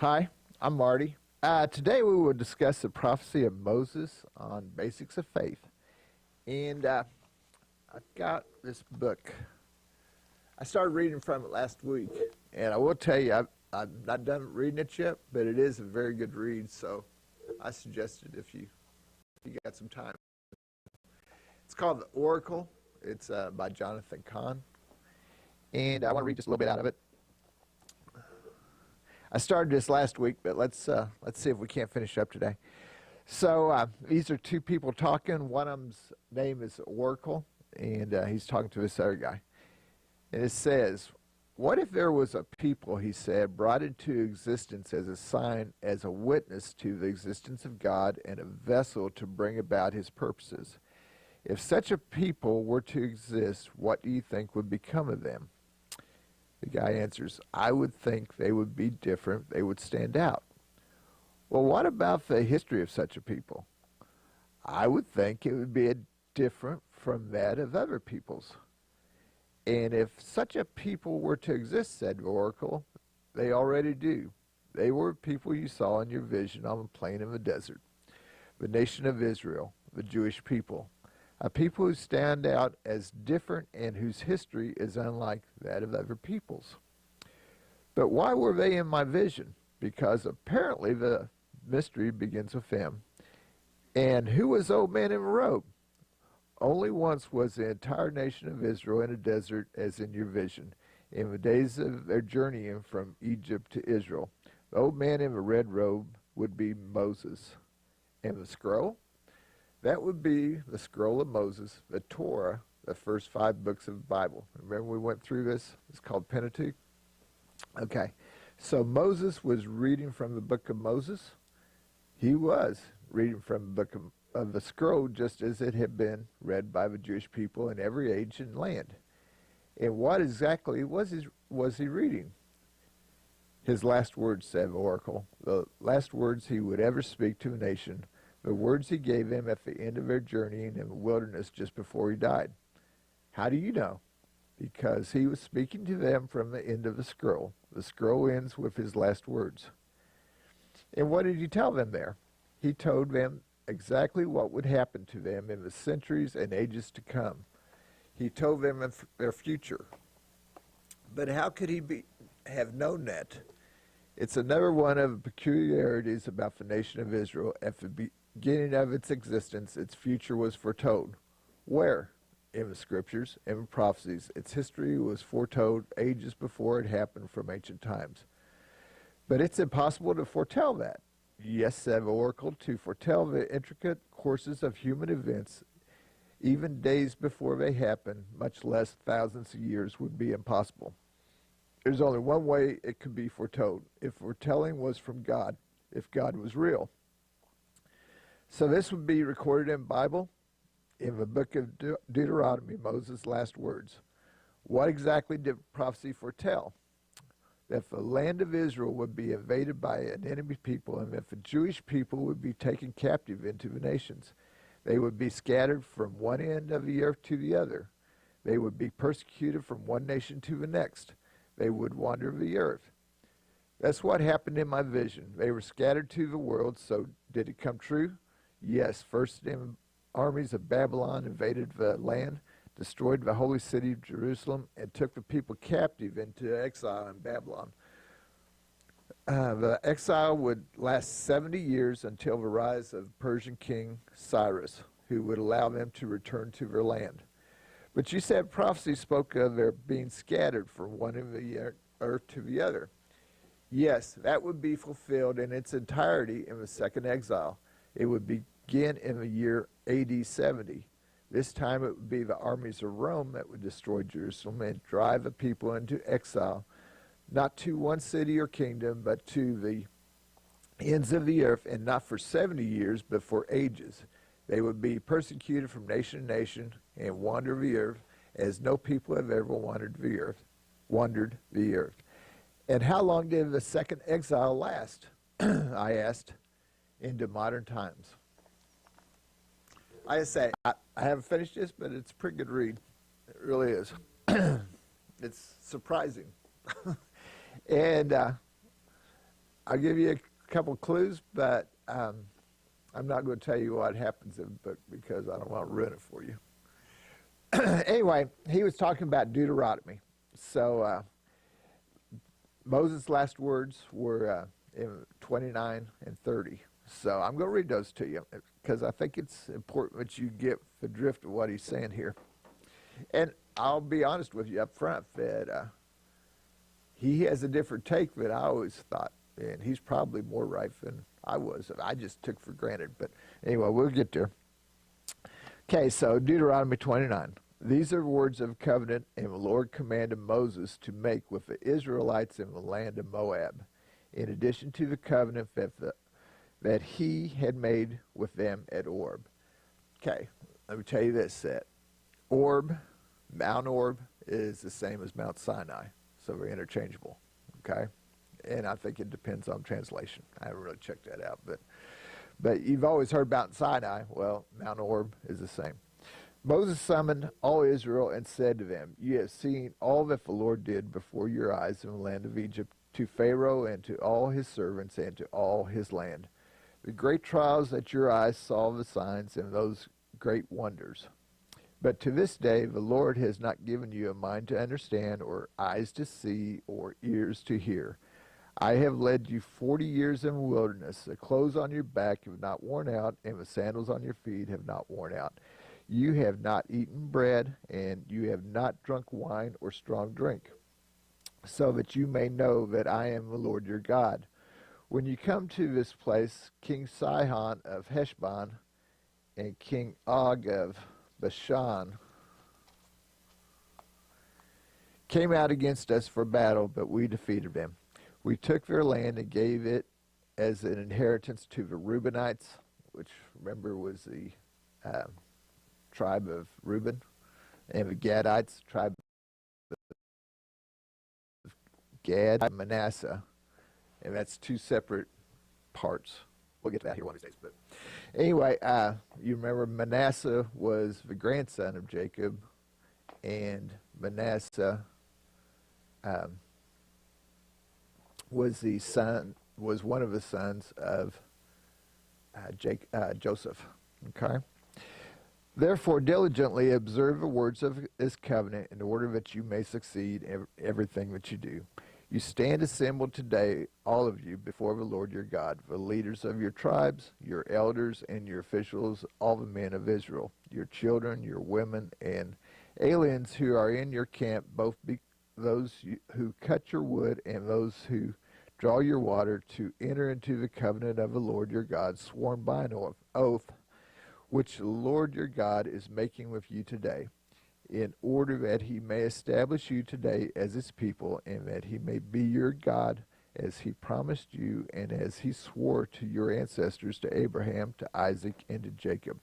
Hi, I'm Marty. Today we will discuss the prophecy of Moses on basics of faith. And I've got this book. I started reading from it last week. And I will tell you, I've not done reading it yet, but it is a very good read. So I suggest it if you got some time. It's called The Oracle. It's by Jonathan Cahn. And I want to read just a little bit out of it. I started this last week, but let's see if we can't finish up today. So these are two people talking. One of them's name is Oracle, and he's talking to this other guy. And it says, "What if there was a people," he said, "brought into existence as a sign, as a witness to the existence of God and a vessel to bring about his purposes? If such a people were to exist, what do you think would become of them?" The guy answers, "I would think they would be different. They would stand out." "Well, what about the history of such a people?" "I would think it would be different from that of other peoples." "And if such a people were to exist," said the Oracle, "they already do. They were people you saw in your vision on the plain of the desert, the nation of Israel, the Jewish people. A people who stand out as different and whose history is unlike that of other peoples. But why were they in my vision? Because apparently the mystery begins with them. And who was the old man in the robe? Only once was the entire nation of Israel in a desert as in your vision, in the days of their journeying from Egypt to Israel. The old man in the red robe would be Moses. And the scroll? That would be the scroll of Moses, the Torah, the first 5 books of the Bible. Remember we went through this? It's called Pentateuch. Okay, so Moses was reading from the book of Moses. He was reading from the book of the scroll just as it had been read by the Jewish people in every age and land. And what exactly was he reading? His last words, said the Oracle, the last words he would ever speak to a nation, the words he gave them at the end of their journeying in the wilderness just before he died. How do you know? Because he was speaking to them from the end of the scroll. The scroll ends with his last words. And what did he tell them there? He told them exactly what would happen to them in the centuries and ages to come. He told them of their future. But how could he have known that? It's another one of the peculiarities about the nation of Israel. At the beginning of its existence, its future was foretold. Where? In the scriptures and the prophecies. Its history was foretold ages before it happened from ancient times. But it's impossible to foretell that. Yes, said the Oracle, to foretell the intricate courses of human events, even days before they happen, much less thousands of years, would be impossible. There's only one way it could be foretold, if foretelling was from God, if God was real. So this would be recorded in the Bible, in the book of Deuteronomy, Moses' last words. What exactly did prophecy foretell? That the land of Israel would be invaded by an enemy people, and that the Jewish people would be taken captive into the nations. They would be scattered from one end of the earth to the other. They would be persecuted from one nation to the next. They would wander the earth. That's what happened in my vision. They were scattered to the world, so did it come true? Yes, first armies of Babylon invaded the land, destroyed the holy city of Jerusalem, and took the people captive into exile in Babylon. The exile would last 70 years until the rise of Persian king Cyrus, who would allow them to return to their land. But you said prophecy spoke of their being scattered from one end of the earth to the other. Yes, that would be fulfilled in its entirety in the second exile. It would begin in the year AD 70. This time it would be the armies of Rome that would destroy Jerusalem and drive the people into exile, not to one city or kingdom, but to the ends of the earth, and not for 70 years, but for ages. They would be persecuted from nation to nation and wander the earth as no people have ever wandered the earth. And how long did the second exile last? I asked. Into modern times. I say, I haven't finished this, but it's a pretty good read. It really is. It's surprising. And I'll give you a couple clues, but I'm not going to tell you what happens in the book because I don't want to ruin it for you. Anyway, he was talking about Deuteronomy. So Moses' last words were in 29 and 30. So I'm going to read those to you because I think it's important that you get the drift of what he's saying here. And I'll be honest with you up front that he has a different take than I always thought. And he's probably more right than I was. I just took for granted. But anyway, we'll get there. Okay, so Deuteronomy 29. These are words of covenant, and the Lord commanded Moses to make with the Israelites in the land of Moab, in addition to the covenant that he had made with them at Orb. Okay, let me tell you this, that Mount Orb is the same as Mount Sinai, so they're interchangeable, okay? And I think it depends on translation. I haven't really checked that out, but you've always heard Mount Sinai. Well, Mount Orb is the same. Moses summoned all Israel and said to them, "You have seen all that the Lord did before your eyes in the land of Egypt, to Pharaoh and to all his servants and to all his land. The great trials that your eyes saw, the signs and those great wonders. But to this day the Lord has not given you a mind to understand, or eyes to see, or ears to hear. I have led you 40 years in the wilderness. The clothes on your back have not worn out, and the sandals on your feet have not worn out. You have not eaten bread, and you have not drunk wine or strong drink, so that you may know that I am the Lord your God. When you come to this place, King Sihon of Heshbon and King Og of Bashan came out against us for battle, but we defeated them. We took their land and gave it as an inheritance to the Reubenites," which, remember, was the tribe of Reuben, "and the Gadites, tribe of Gad, and Manasseh." And that's two separate parts. We'll get to that here one of these days. But anyway, you remember Manasseh was the grandson of Jacob, and Manasseh was one of the sons of Joseph. Okay. "Therefore diligently observe the words of this covenant, in order that you may succeed in everything that you do. You stand assembled today, all of you, before the Lord your God, the leaders of your tribes, your elders, and your officials, all the men of Israel, your children, your women, and aliens who are in your camp, both those who cut your wood and those who draw your water, to enter into the covenant of the Lord your God, sworn by an oath, which the Lord your God is making with you today, in order that he may establish you today as his people, and that he may be your God, as he promised you, and as he swore to your ancestors, to Abraham, to Isaac, and to Jacob.